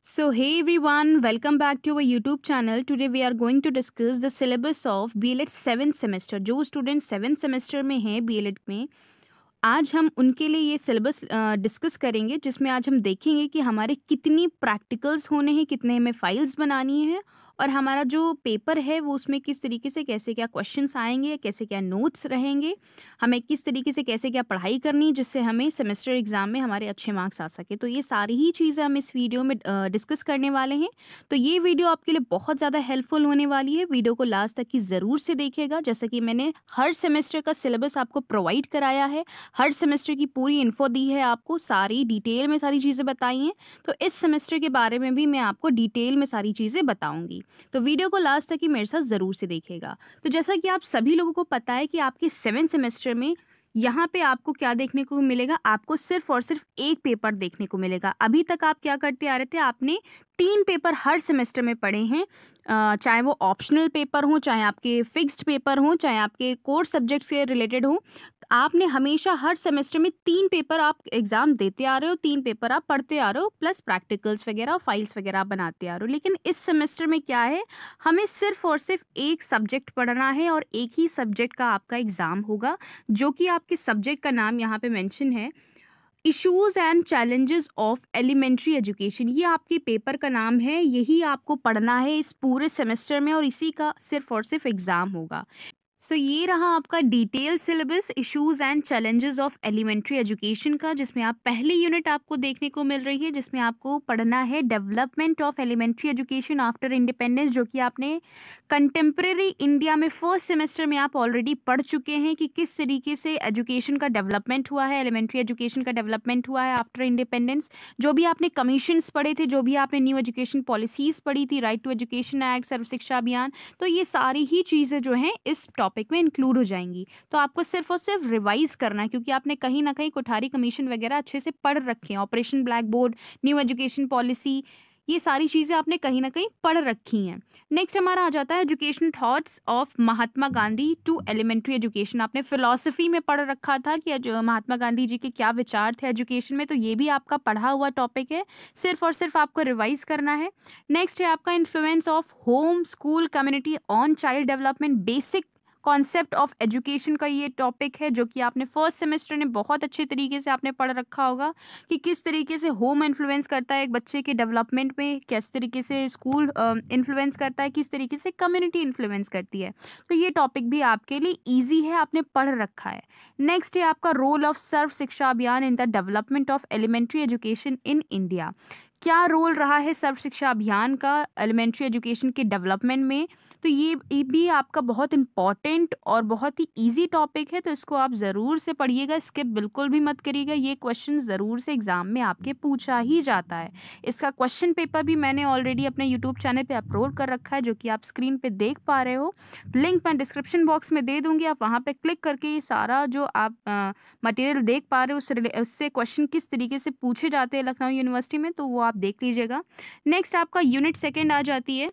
So, hey everyone, welcome back to our YouTube channel. Today we are going to discuss the syllabus of BLED 7th semester. जो student 7th semester में हैं BLED में, आज हम उनके लिए ये सिलेबस डिस्कस करेंगे, जिसमें आज हम देखेंगे कि हमारे कितनी प्रैक्टिकल्स होने हैं, कितने हमें फाइल्स बनानी है और हमारा जो पेपर है वो उसमें किस तरीके से कैसे क्या क्वेश्चंस आएंगे, कैसे क्या नोट्स रहेंगे, हमें किस तरीके से कैसे क्या पढ़ाई करनी है जिससे हमें सेमेस्टर एग्जाम में हमारे अच्छे मार्क्स आ सके। तो ये सारी ही चीज़ें हम इस वीडियो में डिस्कस करने वाले हैं। तो ये वीडियो आपके लिए बहुत ज़्यादा हेल्पफुल होने वाली है। वीडियो को लास्ट तक की ज़रूर से देखिएगा। जैसा कि मैंने हर सेमेस्टर का सिलेबस आपको प्रोवाइड कराया है, हर सेमेस्टर की पूरी इन्फो दी है, आपको सारी डिटेल में सारी चीज़ें बताई हैं। तो इस सेमेस्टर के बारे में भी मैं आपको डिटेल में सारी चीज़ें बताऊंगी। तो वीडियो को लास्ट तक ही मेरे साथ ज़रूर से देखिएगा। तो जैसा कि आप सभी लोगों को पता है कि आपके 7th सेमेस्टर में यहाँ पे आपको क्या देखने को मिलेगा, आपको सिर्फ और सिर्फ एक पेपर देखने को मिलेगा। अभी तक आप क्या करते आ रहे थे, आपने 3 पेपर हर सेमेस्टर में पढ़े हैं, चाहे वो ऑप्शनल पेपर हो, चाहे आपके फिक्स्ड पेपर हो, चाहे आपके कोर सब्जेक्ट्स के रिलेटेड हो। आपने हमेशा हर सेमेस्टर में 3 पेपर आप एग्जाम देते आ रहे हो, 3 पेपर आप पढ़ते आ रहे हो, प्लस प्रैक्टिकल्स वगैरह फाइल्स वगैरह आप बनाते आ रहे हो। लेकिन इस सेमेस्टर में क्या है, हमें सिर्फ और सिर्फ एक सब्जेक्ट पढ़ना है और एक ही सब्जेक्ट का आपका एग्जाम होगा, जो कि आपके सब्जेक्ट का नाम यहाँ पे मेंशन है, issues and challenges of elementary education. ये आपके पेपर का नाम है, यही आपको पढ़ना है इस पूरे सेमेस्टर में और इसी का सिर्फ और सिर्फ एग्जाम होगा। सो ये रहा आपका detail syllabus issues and challenges of elementary education का, जिसमें आप पहली यूनिट आपको देखने को मिल रही है, जिसमें आपको पढ़ना है development of elementary education after independence, जो कि आपने कंटेम्प्रेरी इंडिया में फर्स्ट सेमेस्टर में आप ऑलरेडी पढ़ चुके हैं कि किस तरीके से एजुकेशन का डेवलपमेंट हुआ है, एलिमेंट्री एजुकेशन का डेवलपमेंट हुआ है आफ्टर इंडिपेंडेंस। जो भी आपने कमीशंस पढ़े थे, जो भी आपने न्यू एजुकेशन पॉलिसीज़ पढ़ी थी, राइट टू एजुकेशन एक्ट, सर्व शिक्षा अभियान, तो ये सारी ही चीज़ें जो हैं इस टॉपिक में इंक्लूड हो जाएंगी। तो आपको सिर्फ और सिर्फ रिवाइज करना है, क्योंकि आपने कहीं ना कहीं कोठारी कमीशन वगैरह अच्छे से पढ़ रखे हैं, operation black board, new education policy, ये सारी चीज़ें आपने कहीं ना कहीं पढ़ रखी हैं। नेक्स्ट हमारा आ जाता है education thoughts of Mahatma Gandhi to elementary education. आपने फिलॉसफी में पढ़ रखा था कि जो महात्मा गांधी जी के क्या विचार थे एजुकेशन में, तो ये भी आपका पढ़ा हुआ टॉपिक है, सिर्फ और सिर्फ आपको रिवाइज करना है। नेक्स्ट है आपका influence of home school community on child development, basic concept of education का ये टॉपिक है, जो कि आपने फर्स्ट सेमेस्टर में बहुत अच्छे तरीके से आपने पढ़ रखा होगा कि किस तरीके से होम इन्फ्लुएंस करता है एक बच्चे के डेवलपमेंट में, किस तरीके से स्कूल इन्फ्लुएंस करता है, किस तरीके से कम्युनिटी इन्फ्लुएंस करती है। तो ये टॉपिक भी आपके लिए ईजी है, आपने पढ़ रखा है। नेक्स्ट है आपका role of Sarva Shiksha Abhiyan in the development of elementary education in India. क्या रोल रहा है सर्व शिक्षा अभियान का एलिमेंट्री एजुकेशन के डेवलपमेंट में, तो ये भी आपका बहुत इंपॉर्टेंट और बहुत ही इजी टॉपिक है। तो इसको आप ज़रूर से पढ़िएगा, स्किप बिल्कुल भी मत करिएगा। ये क्वेश्चन ज़रूर से एग्जाम में आपके पूछा ही जाता है। इसका क्वेश्चन पेपर भी मैंने ऑलरेडी अपने यूट्यूब चैनल पे अपलोड कर रखा है, जो कि आप स्क्रीन पे देख पा रहे हो। लिंक मैं डिस्क्रिप्शन बॉक्स में दे दूँगी, आप वहाँ पर क्लिक करके ये सारा जो आप मटेरियल देख पा रहे हो उससे क्वेश्चन किस तरीके से पूछे जाते हैं लखनऊ यूनिवर्सिटी में, तो वो आप देख लीजिएगा। नेक्स्ट आपका यूनिट 2 आ जाती है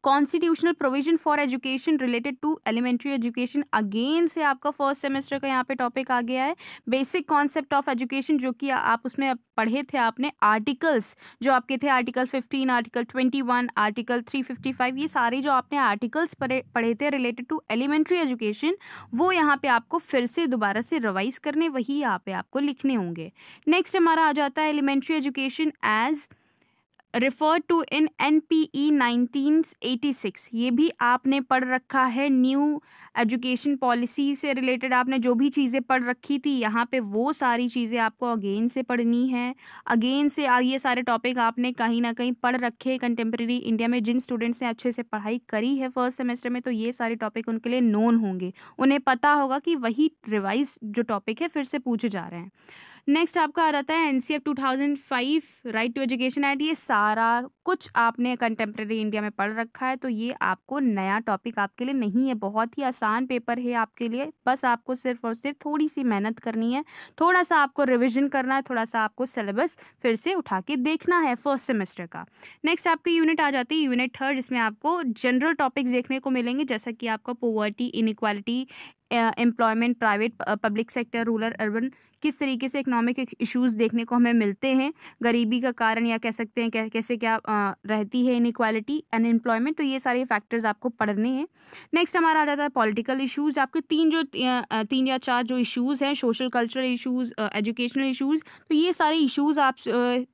constitutional provision for education related to elementary education. Again से आपका फर्स्ट सेमेस्टर का यहाँ पे टॉपिक आ गया है, बेसिक कॉन्सेप्ट ऑफ एजुकेशन, जो कि आप उसमें पढ़े थे आपने। आर्टिकल्स जो आपके थे, आर्टिकल 15, आर्टिकल 21, आर्टिकल 355, ये सारे जो आपने आर्टिकल्स पढ़े थे रिलेटेड टू एलिमेंट्री एजुकेशन, वो यहाँ पे आपको फिर से दोबारा से रिवाइज करने, वही यहाँ पे आपको लिखने होंगे। नेक्स्ट हमारा आ जाता है elementary education as referred to in NPE 1986। ये भी आपने पढ़ रखा है। न्यू एजुकेशन पॉलिसी से रिलेटेड आपने जो भी चीज़ें पढ़ रखी थी, यहाँ पे वो सारी चीज़ें आपको अगेन से पढ़नी है। अगेन से ये सारे टॉपिक आपने कहीं ना कहीं पढ़ रखे हैं कंटेम्प्रेरी इंडिया में। जिन स्टूडेंट्स ने अच्छे से पढ़ाई करी है फर्स्ट सेमेस्टर में, तो ये सारे टॉपिक उनके लिए नोन होंगे, उन्हें पता होगा कि वही रिवाइज जो टॉपिक है फिर से पूछे जा रहे हैं। नेक्स्ट आपका आ जाता है NCF 2005 right to education act. ये सारा कुछ आपने कंटेम्प्रेरी इंडिया में पढ़ रखा है, तो ये आपको नया टॉपिक आपके लिए नहीं है। बहुत ही आसान पेपर है आपके लिए, बस आपको सिर्फ और सिर्फ थोड़ी सी मेहनत करनी है, थोड़ा सा आपको रिविजन करना है, थोड़ा सा आपको सिलेबस फिर से उठा के देखना है फर्स्ट सेमेस्टर का। नेक्स्ट आपकी यूनिट आ जाती है यूनिट 3, जिसमें आपको जनरल टॉपिक्स देखने को मिलेंगे, जैसा कि आपका poverty, inequality, employment, private public sector, rural urban, किस तरीके से इकोनॉमिक इश्यूज़ देखने को हमें मिलते हैं, गरीबी का कारण या कह सकते हैं कैसे क्या रहती है इनइक्वालिटी, अनएम्प्लॉयमेंट, तो ये सारे फैक्टर्स आपको पढ़ने हैं। नेक्स्ट हमारा आ जाता है पॉलिटिकल इश्यूज़। आपके 3 या 4 जो इश्यूज़ हैं, social cultural issues, educational issues, तो ये सारे इश्यूज़ आप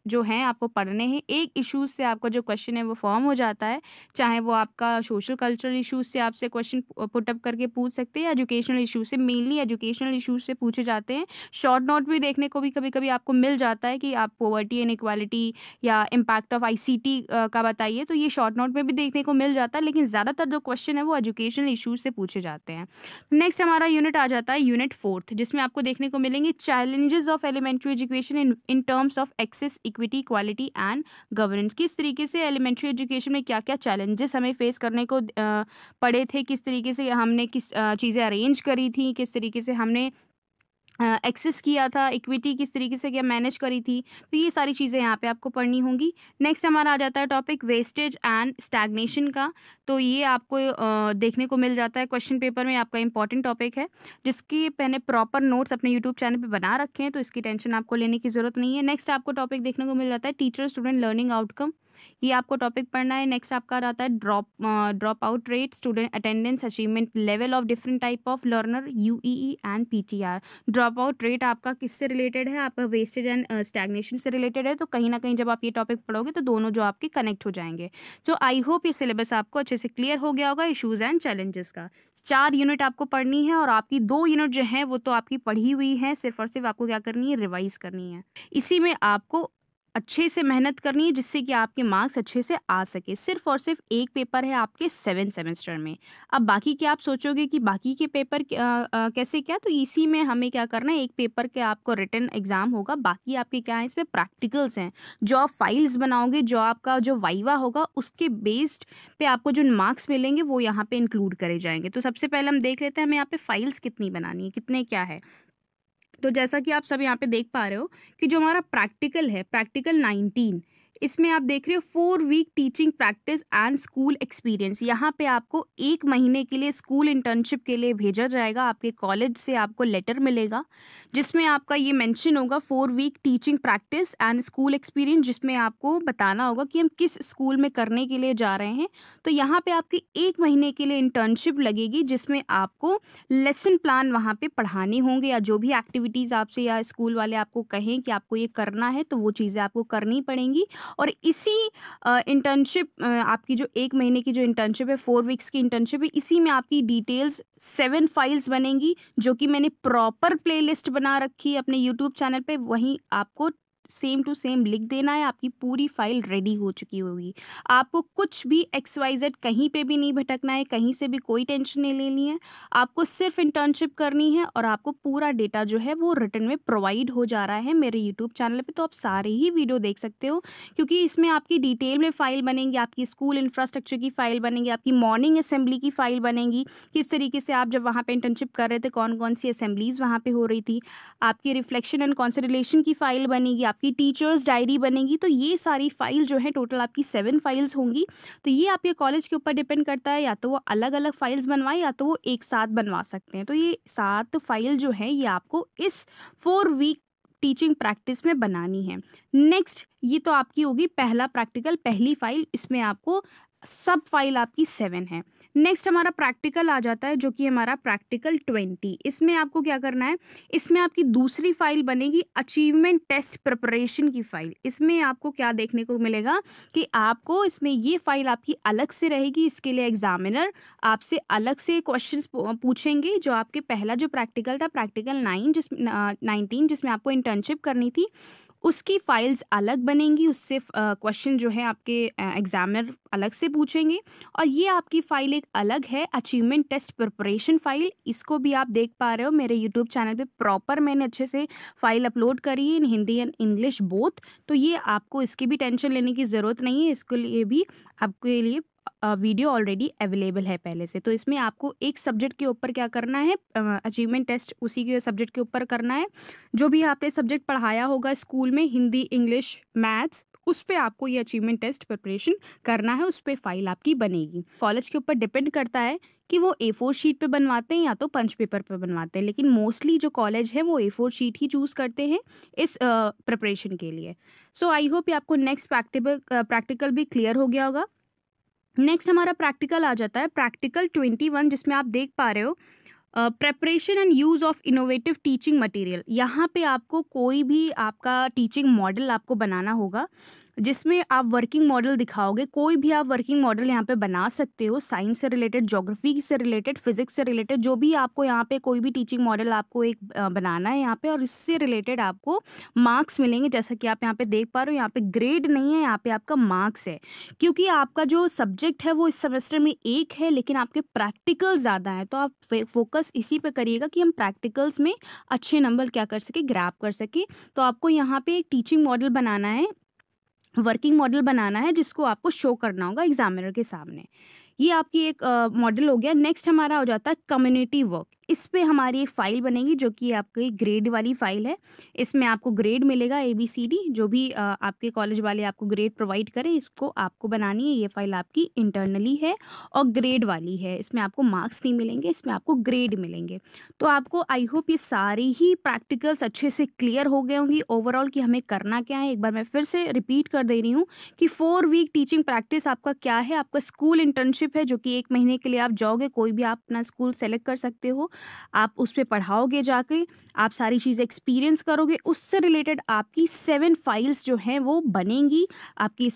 जो हैं आपको पढ़ने हैं। एक इश्यूज़ से आपका जो क्वेश्चन है वो फॉर्म हो जाता है, चाहे वो आपका सोशल कल्चरल इश्यूज़ से आपसे क्वेश्चन पुट अप करके पूछ सकते हैं, एजुकेशनल इश्यू से, मेनली एजुकेशनल इश्यूज़ से पूछे जाते हैं। शॉर्ट नोट भी देखने को भी कभी-कभी आपको मिल जाता है कि आप पॉवर्टी एंड इक्वालिटी या इम्पैक्ट ऑफ आईसीटी का बताइए, तो ये शॉर्ट नोट में भी देखने को मिल जाता है, लेकिन ज़्यादातर जो क्वेश्चन है वो एजुकेशनल इश्यूज़ से पूछे जाते हैं। नेक्स्ट हमारा यूनिट आ जाता है यूनिट 4th, जिसमें आपको देखने को मिलेंगे challenges of elementary education in terms of access, equity, equality and governance. किस तरीके से एलिमेंट्री एजुकेशन में क्या-क्या चैलेंजेस हमें फेस करने को पड़े थे, किस तरीके से हमने किस चीज़ें अरेंज करी थी, किस तरीके से हमने एक्सेस किया था, इक्विटी किस तरीके से क्या मैनेज करी थी, तो ये सारी चीज़ें यहाँ पे आपको पढ़नी होंगी। नेक्स्ट हमारा आ जाता है टॉपिक वेस्टेज एंड स्टैग्नेशन का, तो ये आपको देखने को मिल जाता है क्वेश्चन पेपर में, आपका इंपॉर्टेंट टॉपिक है, जिसकी मैंने प्रॉपर नोट्स अपने यूट्यूब चैनल पे बना रखे हैं, तो इसकी टेंशन आपको लेने की ज़रूरत नहीं है। नेक्स्ट आपको टॉपिक देखने को मिल जाता है टीचर स्टूडेंट लर्निंग आउटकम, ये आपको टॉपिक पढ़ना है। नेक्स्ट आपका आता है drop out rate, student attendance, achievement level of different type of learner, UEE and PTR. Drop out rate आपका किससे रिलेटेड है, आपका वेस्टेज एंड स्टैग्नेशन से रिलेटेड है, तो कहीं ना कहीं जब आप ये टॉपिक पढ़ोगे तो दोनों जो आपके कनेक्ट हो जाएंगे। तो आई होप ये सिलेबस आपको अच्छे से क्लियर हो गया होगा इशूज़ एंड चैलेंजेस का। 4 यूनिट आपको पढ़नी है और आपकी 2 यूनिट जो है वो तो आपकी पढ़ी हुई है, सिर्फ और सिर्फ आपको क्या करनी है, रिवाइज करनी है। इसी में आपको अच्छे से मेहनत करनी है, जिससे कि आपके मार्क्स अच्छे से आ सके। सिर्फ और सिर्फ एक पेपर है आपके 7 सेमेस्टर में। अब बाकी क्या आप सोचोगे कि बाकी के पेपर कैसे क्या, तो इसी में हमें क्या करना है, एक पेपर के आपको रिटन एग्जाम होगा, बाकी आपके क्या है इसमें प्रैक्टिकल्स हैं, जो आप फाइल्स बनाओगे, जो आपका जो वाइवा होगा उसके बेस्ड पे आपको जो मार्क्स मिलेंगे वो यहाँ पे इंक्लूड करे जाएंगे। तो सबसे पहले हम देख लेते हैं हमें यहाँ पे फाइल्स कितनी बनानी है, कितने क्या है। तो जैसा कि आप सब यहाँ पे देख पा रहे हो कि जो हमारा प्रैक्टिकल है, प्रैक्टिकल 19, इसमें आप देख रहे हो 4 week teaching practice and school experience. यहाँ पे आपको 1 महीने के लिए स्कूल इंटर्नशिप के लिए भेजा जाएगा, आपके कॉलेज से आपको लेटर मिलेगा जिसमें आपका ये मेंशन होगा 4 week teaching practice and school experience, जिसमें आपको बताना होगा कि हम किस स्कूल में करने के लिए जा रहे हैं। तो यहाँ पे आपकी 1 महीने के लिए इंटर्नशिप लगेगी, जिसमें आपको लेसन प्लान वहाँ पे पढ़ाने होंगे, या जो भी एक्टिविटीज़ आपसे या स्कूल वाले आपको कहें कि आपको ये करना है तो वो चीज़ें आपको करनी पड़ेंगी। और इसी इंटर्नशिप आपकी जो 1 महीने की जो इंटर्नशिप है, 4 वीक्स की इंटर्नशिप है, इसी में आपकी डिटेल्स 7 फाइल्स बनेंगी, जो कि मैंने प्रॉपर प्लेलिस्ट बना रखी है अपने यूट्यूब चैनल पे। वहीं आपको सेम टू सेम लिख देना है, आपकी पूरी फाइल रेडी हो चुकी होगी। आपको कुछ भी XYZ कहीं पे भी नहीं भटकना है, कहीं से भी कोई टेंशन नहीं लेनी है, आपको सिर्फ इंटर्नशिप करनी है और आपको पूरा डेटा जो है वो रिटर्न में प्रोवाइड हो जा रहा है मेरे यूट्यूब चैनल पे। तो आप सारे ही वीडियो देख सकते हो, क्योंकि इसमें आपकी डिटेल में फाइल बनेंगी, आपकी स्कूल इंफ्रास्ट्रक्चर की फाइल बनेगी, आपकी मॉर्निंग असेंबली की फाइल बनेगी, किस तरीके से आप जब वहाँ पे इंटर्नशिप कर रहे थे कौन कौन सी असेंबलीज वहाँ पे हो रही थी, आपकी रिफ्लेक्शन एंड कॉन्सिडरेशन की फाइल बनेगी, आपकी टीचर्स डायरी बनेगी। तो ये सारी फाइल जो है टोटल आपकी 7 फाइल्स होंगी। तो ये आपके कॉलेज के ऊपर डिपेंड करता है, या तो वो अलग अलग फाइल्स बनवाए या तो वो एक साथ बनवा सकते हैं। तो ये 7 फाइल जो है ये आपको इस 4 वीक टीचिंग प्रैक्टिस में बनानी है। नेक्स्ट ये तो आपकी होगी पहला प्रैक्टिकल, पहली फाइल, इसमें आपको सब फाइल आपकी 7 है। नेक्स्ट हमारा प्रैक्टिकल आ जाता है, जो कि हमारा प्रैक्टिकल 20। इसमें आपको क्या करना है, इसमें आपकी दूसरी फाइल बनेगी अचीवमेंट टेस्ट प्रिपरेशन की फाइल। इसमें आपको क्या देखने को मिलेगा कि आपको इसमें ये फाइल आपकी अलग से रहेगी, इसके लिए एग्जामिनर आपसे अलग से क्वेश्चंस पूछेंगे। जो आपके पहला जो प्रैक्टिकल था, प्रैक्टिकल 19 जिसमें आपको इंटर्नशिप करनी थी, उसकी फाइल्स अलग बनेंगी, उससे क्वेश्चन जो है आपके एग्जामिनर अलग से पूछेंगे। और ये आपकी फ़ाइल एक अलग है, अचीवमेंट टेस्ट प्रिपरेशन फ़ाइल। इसको भी आप देख पा रहे हो मेरे यूट्यूब चैनल पे, प्रॉपर मैंने अच्छे से फ़ाइल अपलोड करी है इन हिंदी एंड इंग्लिश बोथ। तो ये आपको इसकी भी टेंशन लेने की ज़रूरत नहीं है, इसके लिए भी आपके लिए वीडियो ऑलरेडी अवेलेबल है पहले से। तो इसमें आपको एक सब्जेक्ट के ऊपर क्या करना है, अचीवमेंट टेस्ट उसी के सब्जेक्ट के ऊपर करना है। जो भी आपने सब्जेक्ट पढ़ाया होगा स्कूल में, हिंदी, इंग्लिश, मैथ्स, उस पे आपको ये अचीवमेंट टेस्ट प्रिपरेशन करना है, उस पे फाइल आपकी बनेगी। कॉलेज के ऊपर डिपेंड करता है कि वो A4 शीट पे बनवाते हैं या तो पंच पेपर पे बनवाते हैं, लेकिन मोस्टली जो कॉलेज है वो A4 शीट ही चूज़ करते हैं इस प्रिपरेशन के लिए। सो आई होप ये आपको नेक्स्ट प्रैक्टिकल भी क्लियर हो गया होगा। नेक्स्ट हमारा प्रैक्टिकल आ जाता है प्रैक्टिकल 21, जिसमें आप देख पा रहे हो preparation and use of innovative teaching material. यहाँ पे आपको कोई भी आपका टीचिंग मॉडल आपको बनाना होगा, जिसमें आप वर्किंग मॉडल दिखाओगे। कोई भी आप वर्किंग मॉडल यहाँ पे बना सकते हो, साइंस से रिलेटेड, ज्योग्राफी से रिलेटेड, फिजिक्स से रिलेटेड, जो भी आपको यहाँ पे कोई भी टीचिंग मॉडल आपको एक बनाना है यहाँ पे, और इससे रिलेटेड आपको मार्क्स मिलेंगे। जैसा कि आप यहाँ पे देख पा रहे हो, यहाँ पे ग्रेड नहीं है, यहाँ पे आपका मार्क्स है, क्योंकि आपका जो सब्जेक्ट है वो इस सेमेस्टर में एक है, लेकिन आपके प्रैक्टिकल ज़्यादा है। तो आप फोकस इसी पे करिएगा कि हम प्रैक्टिकल्स में अच्छे नंबर क्या कर सके, ग्रैब कर सके। तो आपको यहाँ पे एक टीचिंग मॉडल बनाना है, वर्किंग मॉडल बनाना है, जिसको आपको शो करना होगा एग्जामिनर के सामने। ये आपकी एक मॉडल हो गया। नेक्स्ट हमारा हो जाता है कम्युनिटी वर्क। इस पे हमारी एक फ़ाइल बनेगी जो कि आपकी ग्रेड वाली फ़ाइल है। इसमें आपको ग्रेड मिलेगा ABCD, जो भी आपके कॉलेज वाले आपको ग्रेड प्रोवाइड करें, इसको आपको बनानी है। ये फ़ाइल आपकी इंटरनली है और ग्रेड वाली है, इसमें आपको मार्क्स नहीं मिलेंगे, इसमें आपको ग्रेड मिलेंगे। तो आपको आई होप ये सारी ही प्रैक्टिकल्स अच्छे से क्लियर हो गए होंगी ओवरऑल कि हमें करना क्या है। एक बार मैं फिर से रिपीट कर दे रही हूँ कि 4 वीक टीचिंग प्रैक्टिस आपका क्या है। आपका स्कूल इंटर्नशिप है, जो कि 1 महीने के लिए आप जाओगे, कोई भी आप अपना स्कूल सेलेक्ट कर सकते हो, आप उस पे पढ़ाओगे जाके, आप सारी चीज़ें एक्सपीरियंस करोगे। उससे रिलेटेड आपकी 7 फाइल्स जो हैं वो बनेंगी। आपकी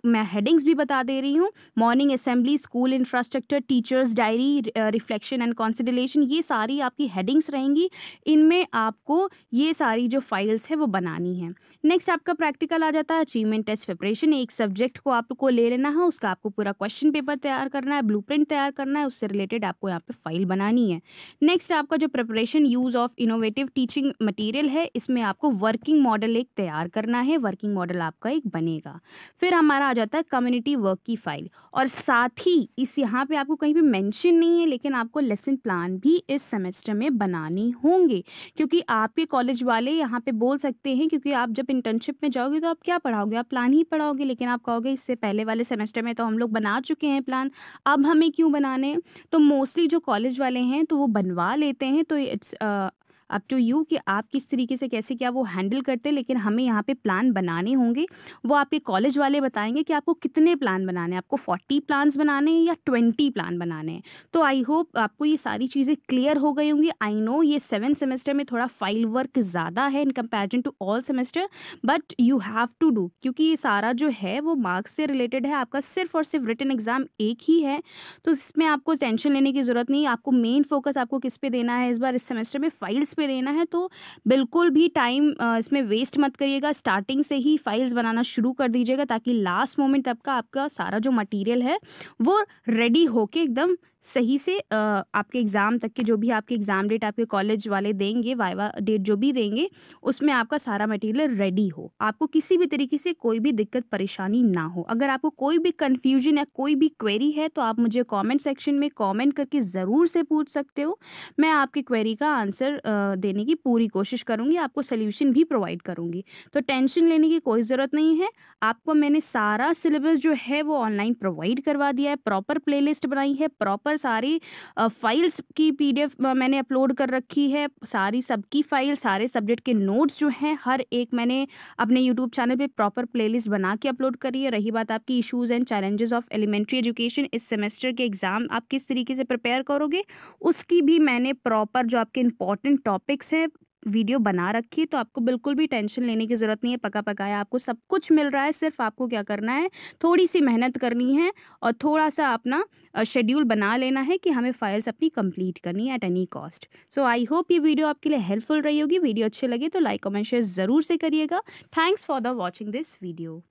मैं हेडिंग्स भी बता दे रही हूँ, morning assembly, school infrastructure, teachers diary, reflection and consideration, ये सारी आपकी हेडिंग्स रहेंगी। इनमें आपको ये सारी जो फाइल्स है वो बनानी है। नेक्स्ट आपका प्रैक्टिकल आ जाता है अचीवमेंट टेस्ट प्रिपरेशन। एक सब्जेक्ट को आपको ले लेना है, उसका आपको पूरा क्वेश्चन पेपर तैयार करना है, ब्लूप्रिंट तैयार करना है, उससे रिलेटेड आपको यहाँ पे फाइल बनानी है। नेक्स्ट आपका जो preparation use of innovative teaching material है, इसमें आपको वर्किंग मॉडल एक तैयार करना है, वर्किंग मॉडल आपका एक बनेगा। फिर हमारा आ जाता है कम्युनिटी वर्क की फाइल, और साथ ही इस यहाँ पे आपको कहीं भी मेंशन नहीं है, लेकिन आपको लेसन प्लान भी इस सेमेस्टर में बनाने होंगे, क्योंकि आपके कॉलेज वाले यहाँ पे बोल सकते हैं, क्योंकि आप जब इंटर्नशिप में जाओगे तो आप क्या पढ़ाओगे, आप प्लान ही पढ़ाओगे, लेकिन आप कहोगे इससे पहले वाले सेमेस्टर में तो हम लोग बना चुके हैं प्लान, अब हमें क्यों बनाने हैं। तो मोस्टली जो कॉलेज वाले हैं तो वो बनवा लेते हैं। तो इट्स अप टू यू कि आप किस तरीके से कैसे क्या वो हैंडल करते हैं, लेकिन हमें यहाँ पे प्लान बनाने होंगे। वो आपके कॉलेज वाले बताएंगे कि आपको कितने प्लान बनाने हैं, आपको 40 प्लान्स बनाने हैं या 20 प्लान बनाने हैं। तो आई होप आपको ये सारी चीज़ें क्लियर हो गई होंगी। आई नो ये 7 सेमेस्टर में थोड़ा फाइल वर्क ज़्यादा है in comparison to all semester, but you have to do, क्योंकि ये सारा जो है वो मार्क्स से रिलेटेड है। आपका सिर्फ और सिर्फ रिटन एग्जाम एक ही है, तो इसमें आपको टेंशन लेने की ज़रूरत नहीं। आपको मेन फोकस आपको किस पे देना है इस बार इस सेमेस्टर में, फाइल्स पे देना है। तो बिल्कुल भी टाइम इसमें वेस्ट मत करिएगा, स्टार्टिंग से ही फाइल्स बनाना शुरू कर दीजिएगा, ताकि लास्ट मोमेंट तक का आपका सारा जो मटेरियल है वो रेडी होके एकदम सही से आपके एग्ज़ाम तक के जो भी आपके एग्ज़ाम डेट आपके कॉलेज वाले देंगे, वाइवा डेट जो भी देंगे, उसमें आपका सारा मटेरियल रेडी हो, आपको किसी भी तरीके से कोई भी दिक्कत परेशानी ना हो। अगर आपको कोई भी कन्फ्यूजन या कोई भी क्वेरी है तो आप मुझे कमेंट सेक्शन में कमेंट करके ज़रूर से पूछ सकते हो। मैं आपकी क्वेरी का आंसर देने की पूरी कोशिश करूँगी, आपको सोल्यूशन भी प्रोवाइड करूँगी। तो टेंशन लेने की कोई ज़रूरत नहीं है। आपको मैंने सारा सिलेबस जो है वो ऑनलाइन प्रोवाइड करवा दिया है, प्रॉपर प्लेलिस्ट बनाई है, प्रॉपर सारी फाइल्स की PDF मैंने अपलोड कर रखी है, सारी सबकी फाइल, सारे सब्जेक्ट के नोट्स जो हैं हर एक मैंने अपने यूट्यूब चैनल पे प्रॉपर प्लेलिस्ट बना के अपलोड करी है। रही बात आपकी issues and challenges of elementary education, इस सेमेस्टर के एग्ज़ाम आप किस तरीके से प्रिपेयर करोगे, उसकी भी मैंने प्रॉपर जो आपके इंपॉर्टेंट टॉपिक्स हैं वीडियो बना रखी है। तो आपको बिल्कुल भी टेंशन लेने की ज़रूरत नहीं है, पका पकाया आपको सब कुछ मिल रहा है। सिर्फ आपको क्या करना है, थोड़ी सी मेहनत करनी है और थोड़ा सा अपना शेड्यूल बना लेना है कि हमें फाइल्स अपनी कंप्लीट करनी है at any cost. So I hope ये वीडियो आपके लिए हेल्पफुल रही होगी। वीडियो अच्छे लगे तो लाइक कमेंट शेयर ज़रूर से करिएगा। Thanks for the watching this video.